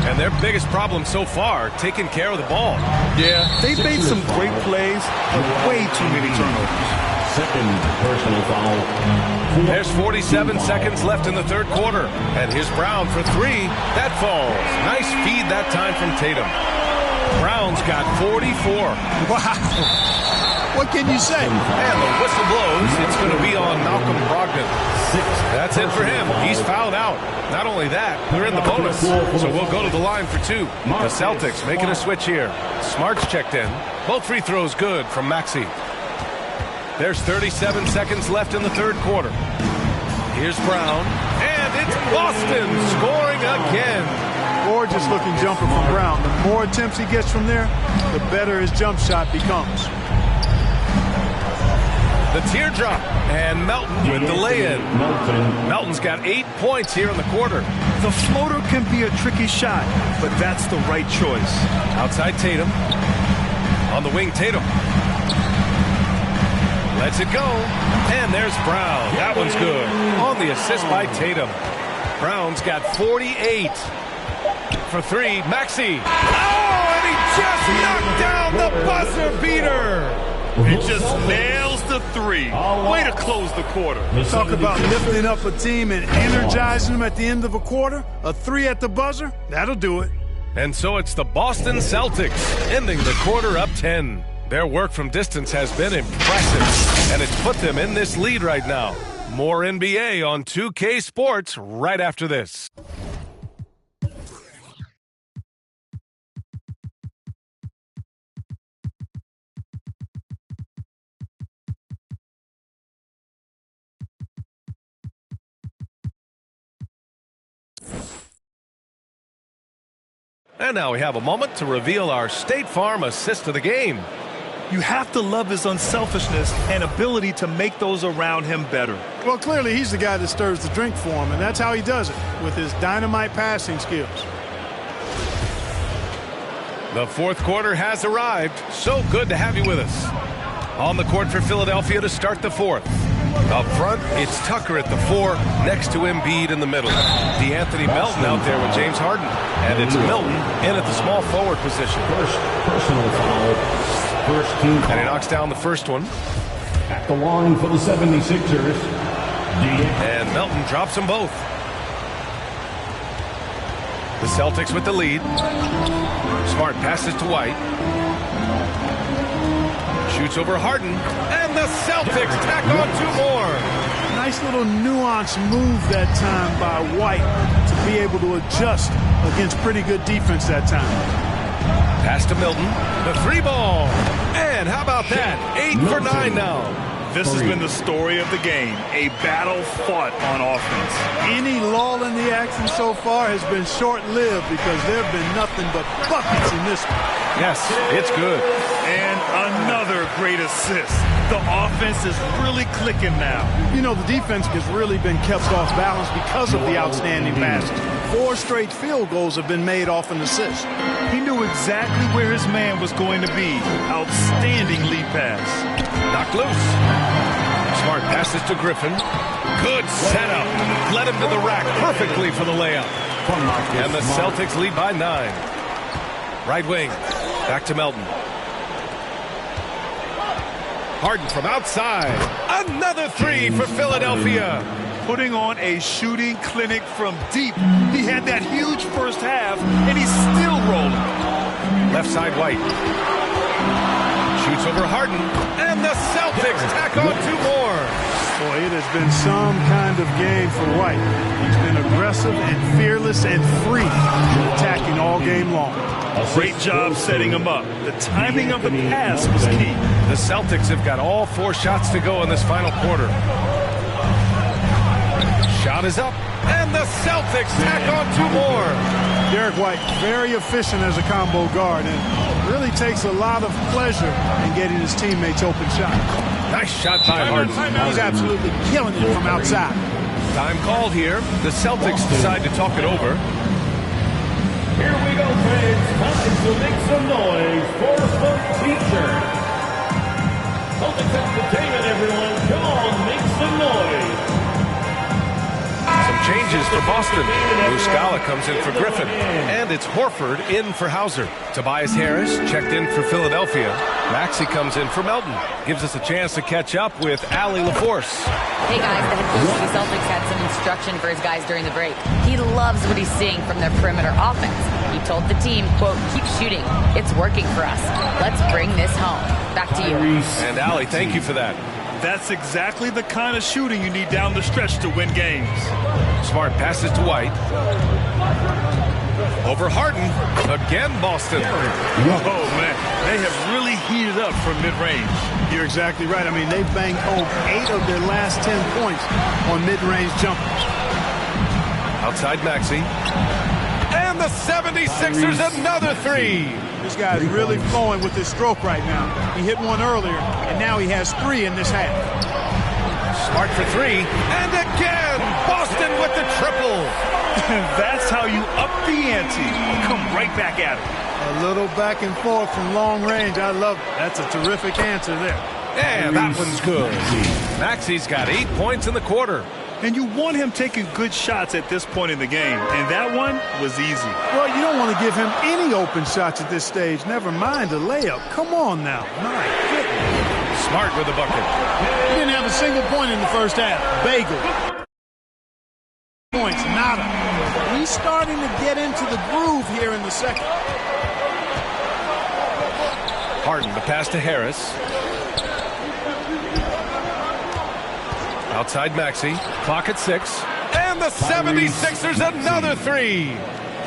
And their biggest problem so far, taking care of the ball. Yeah, they made some great plays, but way too many turnovers. Second personal foul. There's 47 seconds left in the third quarter. And here's Brown for three. That falls. Nice feed that time from Tatum. Brown's got 44. Wow. What can you say? And the whistle blows. It's going to be on Malcolm Brogdon. That's it for him. He's fouled out. Not only that, they're in the bonus. So we'll go to the line for two. The Celtics making a switch here. Smart's checked in. Both free throws good from Maxey. There's 37 seconds left in the third quarter. Here's Brown. And it's Boston scoring again. Gorgeous looking jumper from Brown. The more attempts he gets from there, the better his jump shot becomes. The teardrop, and Melton with the lay-in. Melton's got 8 points here in the quarter. The floater can be a tricky shot, but that's the right choice. Outside Tatum. On the wing, Tatum. Lets it go. And there's Brown. That one's good. On the assist by Tatum. Brown's got 48. For three, Maxey. Oh, and he just knocked down the buzzer beater. It just nails the three. Way to close the quarter. Talk about lifting up a team and energizing them at the end of a quarter. A three at the buzzer, that'll do it. And so it's the Boston Celtics ending the quarter up 10. Their work from distance has been impressive, and it's put them in this lead right now. More NBA on 2K Sports right after this. And now we have a moment to reveal our State Farm assist of the game. You have to love his unselfishness and ability to make those around him better. Well, clearly he's the guy that stirs the drink for him, and that's how he does it, with his dynamite passing skills. The fourth quarter has arrived. So good to have you with us. On the court for Philadelphia to start the fourth. Up front, it's Tucker at the 4, next to Embiid in the middle. DeAnthony Melton out there with James Harden. And it's Milton in at the small forward position. First personal foul. First team foul. And he knocks down the first one. At the line for the 76ers. And Melton drops them both. The Celtics with the lead. Smart passes to White. Shoots over Harden. And the Celtics tack on two more. Nice little nuanced move that time by White to be able to adjust against pretty good defense that time. Pass to Milton. The three ball. And how about that? 8 for 9 now. This has been the story of the game. A battle fought on offense. Any lull in the action so far has been short-lived because there have been nothing but buckets in this one. Yes, it's good. And another great assist. The offense is really clicking now. You know, the defense has really been kept off balance because of the outstanding passes. 4 straight field goals have been made off an assist. He knew exactly where his man was going to be. Outstanding lead pass. Knocked loose. Smart passes to Griffin. Good setup. Led him to the rack perfectly for the layup. And the Celtics lead by 9. Right wing. Back to Melton. Harden from outside. Another three for Philadelphia. Putting on a shooting clinic from deep. He had that huge first half, and he's still rolling. Left side White. Shoots over Harden. And the Celtics tack on two more. Boy, it has been some kind of game for White. He's been aggressive and fearless and free in attacking all game long. Great job setting him up. The timing of the pass was key. The Celtics have got all 4 shots to go in this final quarter. Shot is up, and the Celtics tack on 2 more. Derek White, very efficient as a combo guard, and really takes a lot of pleasure in getting his teammates open shots. Nice shot by Harden. He's absolutely killing it from outside. Time called here. The Celtics decide to talk it over. Here we go, fans. Time to make some noise for some teacher. Celtics Entertainment, everyone. Come on, make some noise. Some changes for Boston. Muscala comes in for Griffin. And it's Horford in for Hauser. Tobias Harris checked in for Philadelphia. Maxey comes in for Melton. Gives us a chance to catch up with Allie LaForce. Hey guys, the head coach of the Celtics had some instruction for his guys during the break. He loves what he's seeing from their perimeter offense. He told the team, quote, keep shooting. It's working for us. Let's bring this home. Back to you. And Allie, thank you for that. That's exactly the kind of shooting you need down the stretch to win games. Smart passes to White. Over Harden. Again, Boston. Oh, man. They have really heated up from mid-range. You're exactly right. I mean, they've banged home 8 of their last 10 points on mid-range jumpers. Outside Maxey. And the 76ers, another three. This guy's really flowing with his stroke right now. He hit one earlier, and now he has 3 in this half. Smart for 3. And again, Boston with the triple. That's how you up the ante. Come right back at it. A little back and forth from long range. I love it. That's a terrific answer there. Yeah, that one's good. Maxey's got 8 points in the quarter. And you want him taking good shots at this point in the game. And that one was easy. Well, you don't want to give him any open shots at this stage. Never mind a layup. Come on now. My goodness. Smart with the bucket. He didn't have a single point in the first half. Bagel. Points, nada. He's starting to get into the groove here in the second. Harden, the pass to Harris. Outside Maxey. Clock at 6. And the 76ers, another 3.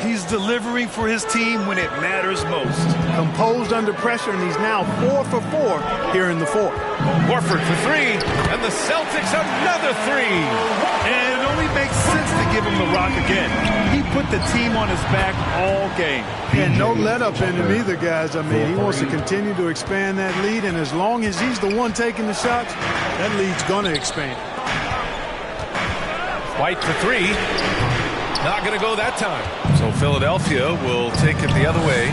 He's delivering for his team when it matters most. Composed under pressure, and he's now 4 for 4 here in the fourth. Horford for 3. And the Celtics, another 3. And it only makes sense to give him the rock again. He put the team on his back all game. And no let up in him either, guys. I mean, he wants to continue to expand that lead, and as long as he's the one taking the shots, that lead's going to expand. White for 3. Not going to go that time. So Philadelphia will take it the other way.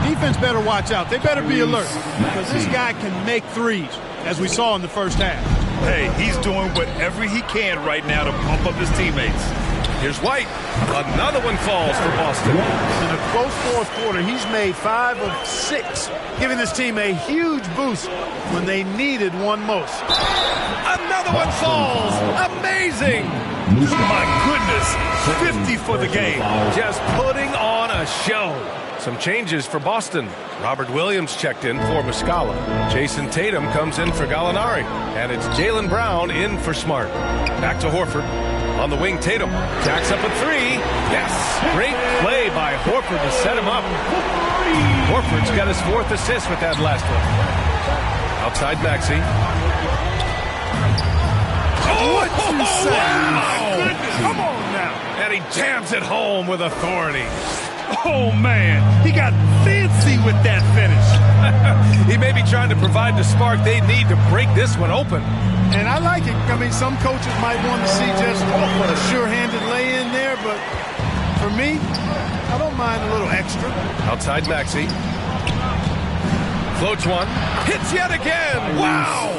Defense better watch out. They better be alert because this guy can make threes, as we saw in the first half. Hey, he's doing whatever he can right now to pump up his teammates. Here's White. Another one falls for Boston. In a close fourth quarter, he's made 5 of 6, giving this team a huge boost when they needed one most. Another one falls. Amazing. My goodness. 50 for the game. Just putting on a show. Some changes for Boston. Robert Williams checked in for Muscala. Jason Tatum comes in for Gallinari. And it's Jaylen Brown in for Smart. Back to Horford. On the wing, Tatum jacks up a 3. Yes! Great play by Horford to set him up. Horford's got his 4th assist with that last one. Outside Maxey. What you say? Wow. Come on now. And he jams it home with authority. Oh, man. He got fancy with that finish. He may be trying to provide the spark they need to break this one open. And I like it. I mean, some coaches might want to see just a sure-handed lay-in there, but for me, I don't mind a little extra. Outside Maxey. Floats one. Hits yet again. Wow.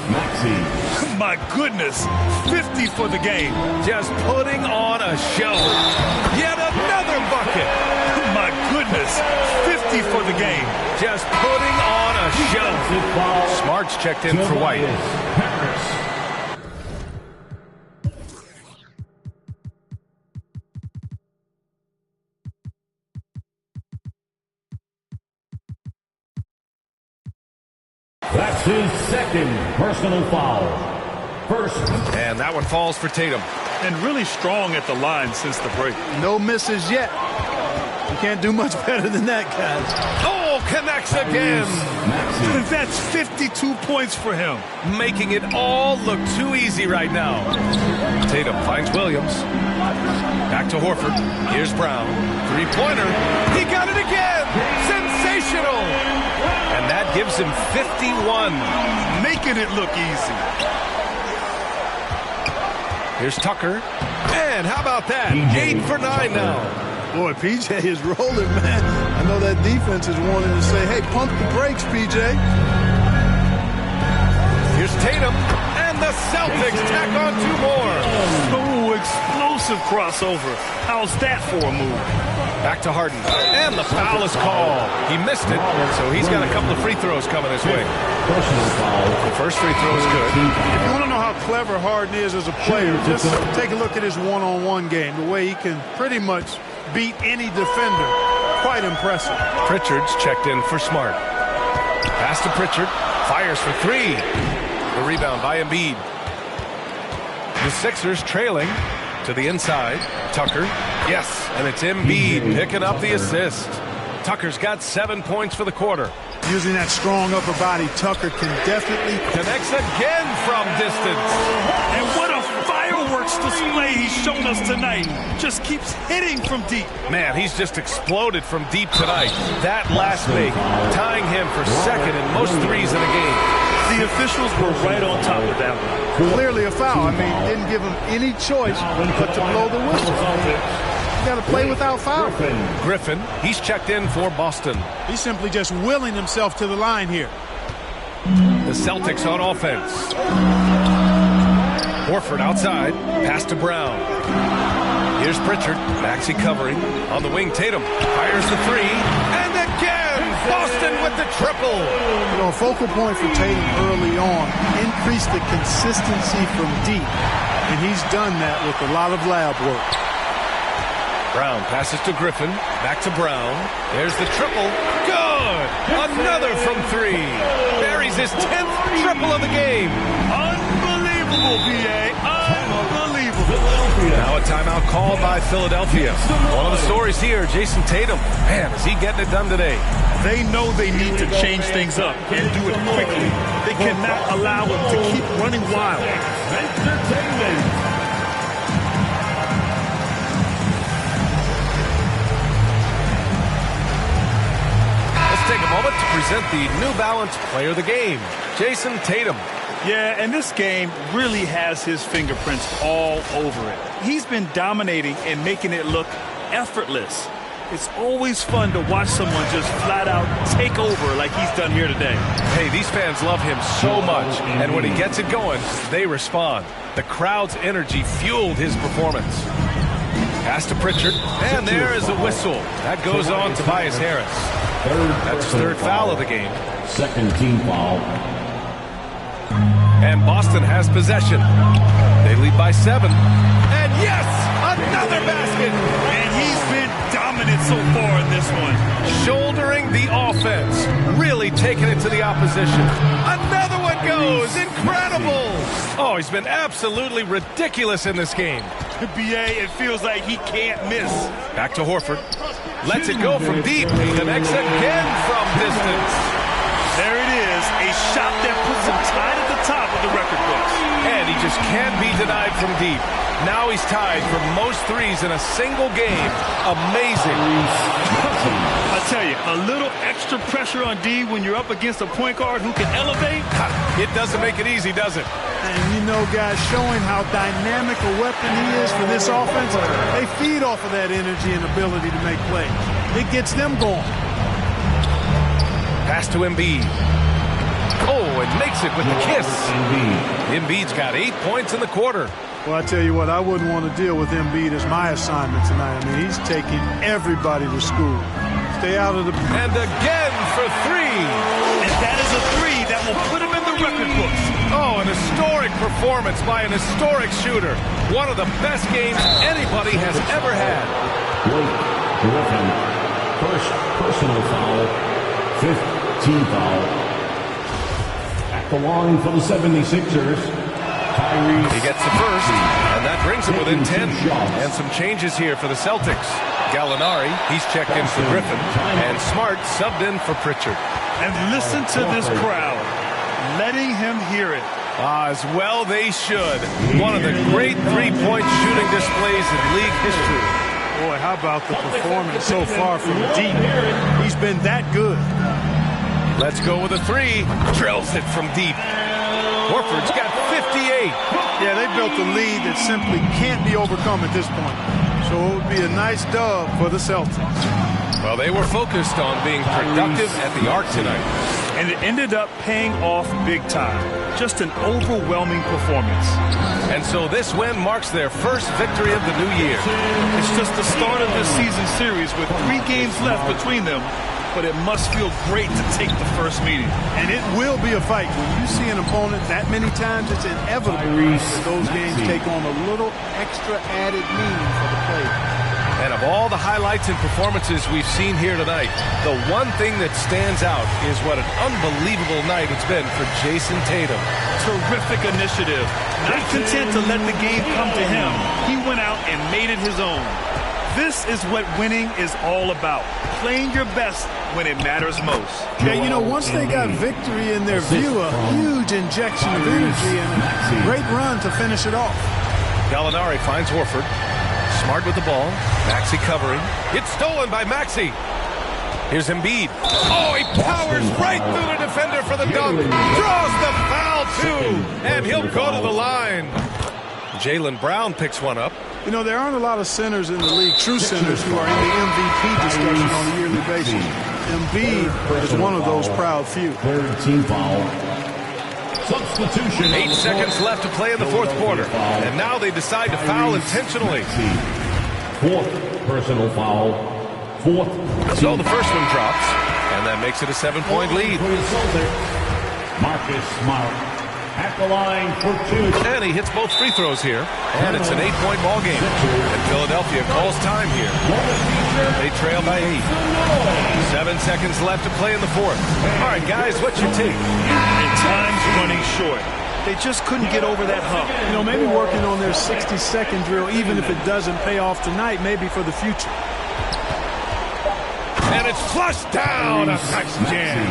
My goodness. 50 for the game. Just putting on a show. Yet another bucket. My goodness. 50 for the game. Just putting on a show. Smart's checked in for White. That's his 2nd personal foul. First. And that one falls for Tatum. And really strong at the line since the break. No misses yet. You can't do much better than that, guys. Oh, connects again. That's 52 points for him. Making it all look too easy right now. Tatum finds Williams. Back to Horford. Here's Brown. Three-pointer. He got it again. Sensational. And that gives him 51. Making it look easy. Here's Tucker. And how about that? 8 for 9 now. Boy, PJ is rolling, man. I know that defense is wanting to say, hey, pump the brakes, PJ. Here's Tatum. And the Celtics tack on 2 more. Oh, explosive crossover. How's that for a move? Back to Harden. And the foul is called. He missed it, so he's got a couple of free throws coming his way. The first free throw is good. If you want to know how clever Harden is as a player, just take a look at his one-on-one game. The way he can pretty much beat any defender. Quite impressive. Pritchard's checked in for Smart. Pass to Pritchard. Fires for 3. The rebound by Embiid. The Sixers trailing to the inside. Tucker. Yes, and it's Embiid picking up the assist. Tucker's got 7 points for the quarter. Using that strong upper body, Tucker can definitely... Connects again from distance. And what a fireworks display he's shown us tonight. Just keeps hitting from deep. Man, he's just exploded from deep tonight. That last make, tying him for second in most threes in a game. The officials were right on top of that one. Clearly a foul. I mean, didn't give him any choice but to blow the whistle. You got to play without foul. Griffin, he's checked in for Boston. He's simply just willing himself to the line here. The Celtics on offense. Horford outside. Pass to Brown. Here's Pritchard. Maxey covering. On the wing, Tatum fires the 3. And again, Boston with the triple. You know, a focal point for Tatum early on. Increase the consistency from deep. And he's done that with a lot of lab work. Brown passes to Griffin. Back to Brown. There's the triple. Good! Another from 3. Buries his 10th triple of the game. Unbelievable, B.A. Unbelievable. Now a timeout called by Philadelphia. One of the stories here, Jason Tatum. Man, is he getting it done today? They know they need to change things up and do it quickly. They cannot allow him to keep running wild. Entertainment. Take a moment to present the New Balance Player of the Game, Jason Tatum. Yeah, and this game really has his fingerprints all over it. He's been dominating and making it look effortless. It's always fun to watch someone just flat out take over like he's done here today. Hey, these fans love him so much, and when he gets it going, they respond. The crowd's energy fueled his performance. Pass to Pritchard, and there is a whistle. That goes on Tobias Harris. That's his 3rd foul of the game. Second team foul. And Boston has possession. They lead by 7. And yes, another basket. And he's been dominant so far in this one. Shouldering the offense. Really taking it to the opposition. Another one goes. Incredible. Oh, he's been absolutely ridiculous in this game. B.A., it feels like he can't miss. Back to Horford. Lets it go from deep. Connects again from distance. There it is. A shot that puts him tied at the top of the record books. And he just can't be denied from deep. Now he's tied for most threes in a single game. Amazing. I tell you, a little extra pressure on D when you're up against a point guard who can elevate. It doesn't make it easy, does it? And you know, guys, showing how dynamic a weapon he is for this offense, they feed off of that energy and ability to make plays. It gets them going. Pass to Embiid. Oh, and makes it with the kiss. Embiid's got 8 points in the quarter. Well, I tell you what, I wouldn't want to deal with Embiid as my assignment tonight. I mean, he's taking everybody to school. Stay out of the... And again for 3. And that is a 3 that will put him in the record books. Oh, an historic performance by an historic shooter. One of the best games anybody has ever had. Blake Griffin, first personal foul, 5th team foul. At the line for the 76ers, Tyrese. He gets the first, and that brings him within 10. And some changes here for the Celtics. Gallinari, he's checked in for Griffin, and Smart subbed in for Pritchard. And listen to this crowd, letting him hear it. As well they should. One of the great three-point shooting displays in league history. Boy, how about the performance so far from deep? He's been that good. Let's go with a three. Drills it from deep. Horford's got 58. Yeah, they built a lead that simply can't be overcome at this point. So it would be a nice dub for the Celtics. Well, they were focused on being productive at the arc tonight. And it ended up paying off big time. Just an overwhelming performance. And so this win marks their first victory of the new year. It's just the start of this season series with 3 games left between them. But it must feel great to take the first meeting. And it will be a fight. When you see an opponent that many times, it's inevitable that those games take on a little extra added meaning for the player. And of all the highlights and performances we've seen here tonight, the one thing that stands out is what an unbelievable night it's been for Jason Tatum. Terrific initiative. Not content to let the game come to him, he went out and made it his own. This is what winning is all about. Playing your best when it matters most. Yeah, you know, once they got victory in their view, a huge injection of energy and a great run to finish it off. Gallinari finds Horford. Smart with the ball. Maxey covering. It's stolen by Maxey. Here's Embiid. Oh, he powers right through the defender for the dunk. Draws the foul, too. And he'll go to the line. Jaylen Brown picks one up. You know, there aren't a lot of centers in the league, true centers, who are in the MVP discussion on a yearly basis. Embiid is one of those proud few. Third team foul. Substitution. 8 seconds left to play in the fourth quarter. And now they decide to foul intentionally. Fourth personal foul. Fourth. So the first one drops. And that makes it a 7-point lead. Marcus Smart at the line for 2. And he hits both free throws here. And it's an 8-point ball game. And Philadelphia calls time here. They trail by 8. 7 seconds left to play in the fourth. All right, guys, what's your take? And time's running short. They just couldn't get over that hump. You know, maybe working on their 60-second drill, even if it doesn't pay off tonight, maybe for the future. And it's flushed down. A nice jam.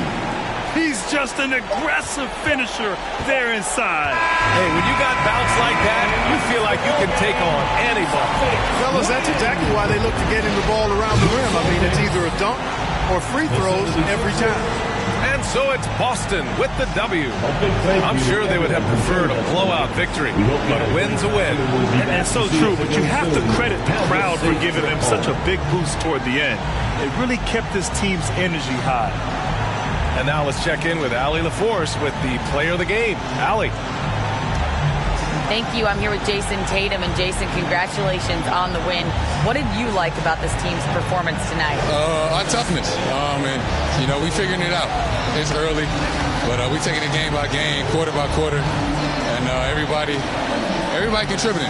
He's just an aggressive finisher there inside. Hey, when you got bounce like that, you feel like you can take on anybody. Fellas, that's exactly why they look to get him the ball around the rim. I mean, it's either a dunk or free throws every time. And so it's Boston with the W. I'm sure they would have preferred a blowout victory, but a win's a win. And that's so true, but you have to credit the crowd for giving them such a big boost toward the end. It really kept this team's energy high. And now let's check in with Allie LaForce with the player of the game. Allie. Thank you. I'm here with Jason Tatum. And Jason, congratulations on the win. What did you like about this team's performance tonight? Our toughness. And, you know, we figuring it out. It's early, but we taking it game by game, quarter by quarter, and everybody contributing.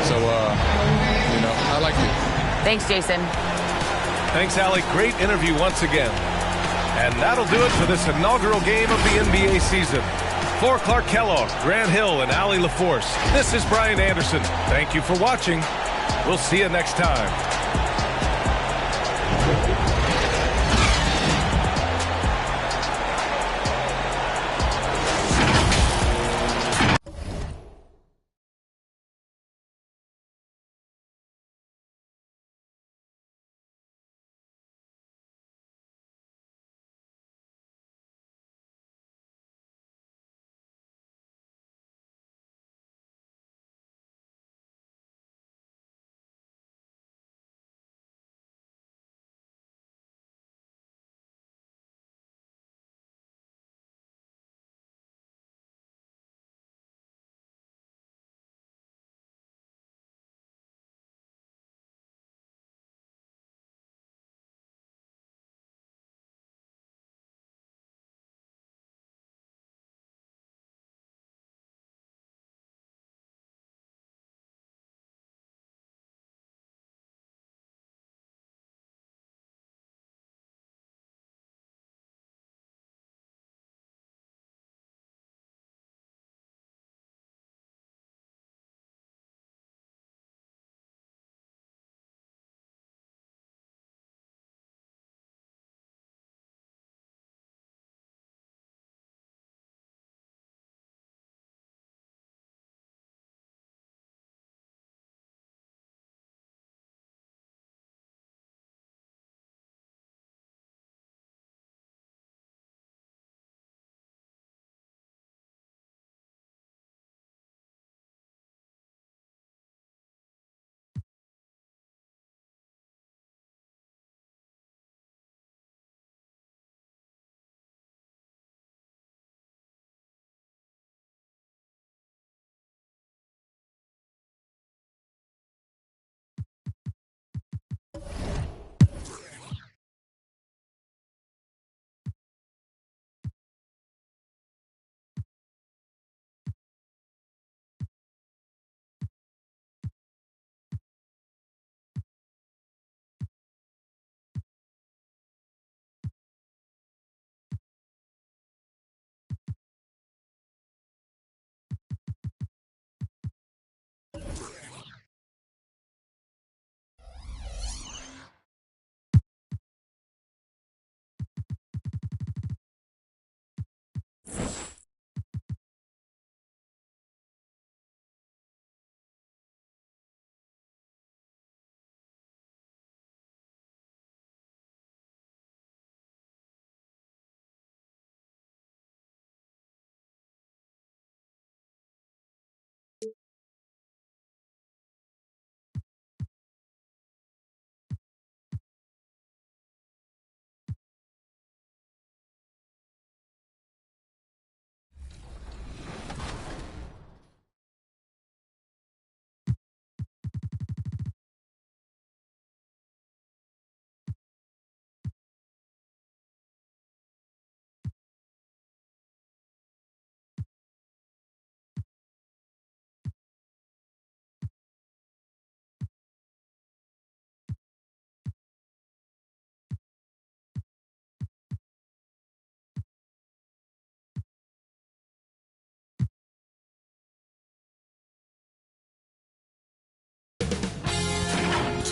So, you know, I like it. Thanks, Jason. Thanks, Allie. Great interview once again. And that'll do it for this inaugural game of the NBA season. For Clark Kellogg, Grant Hill, and Allie LaForce, this is Brian Anderson. Thank you for watching. We'll see you next time.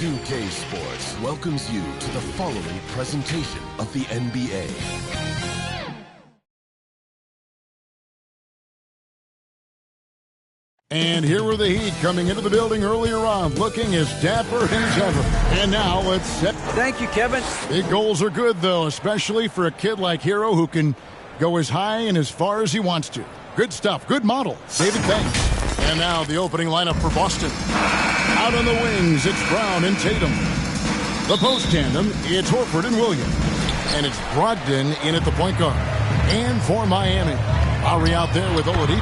2K Sports welcomes you to the following presentation of the NBA. And here were the Heat coming into the building earlier on, looking as dapper as ever. And now it's set. Thank you, Kevin. Big goals are good, though, especially for a kid like Hero who can go as high and as far as he wants to. Good stuff. Good model. David Banks. And now the opening lineup for Boston. Out on the wings, it's Brown and Tatum. The post tandem, it's Horford and Williams. And it's Brogdon in at the point guard. And for Miami, Lowry out there with Oladipo.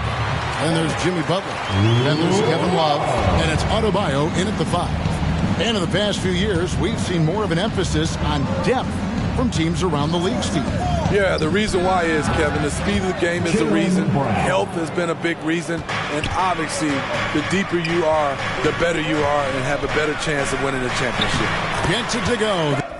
And there's Jimmy Butler. And there's Kevin Love. And it's Adebayo in at the 5. And in the past few years, we've seen more of an emphasis on depth from teams around the league, Steve. Yeah, the reason why is, Kevin, the speed of the game is the reason. Health has been a big reason. And obviously, the deeper you are, the better you are and have a better chance of winning the championship. Gets it to go.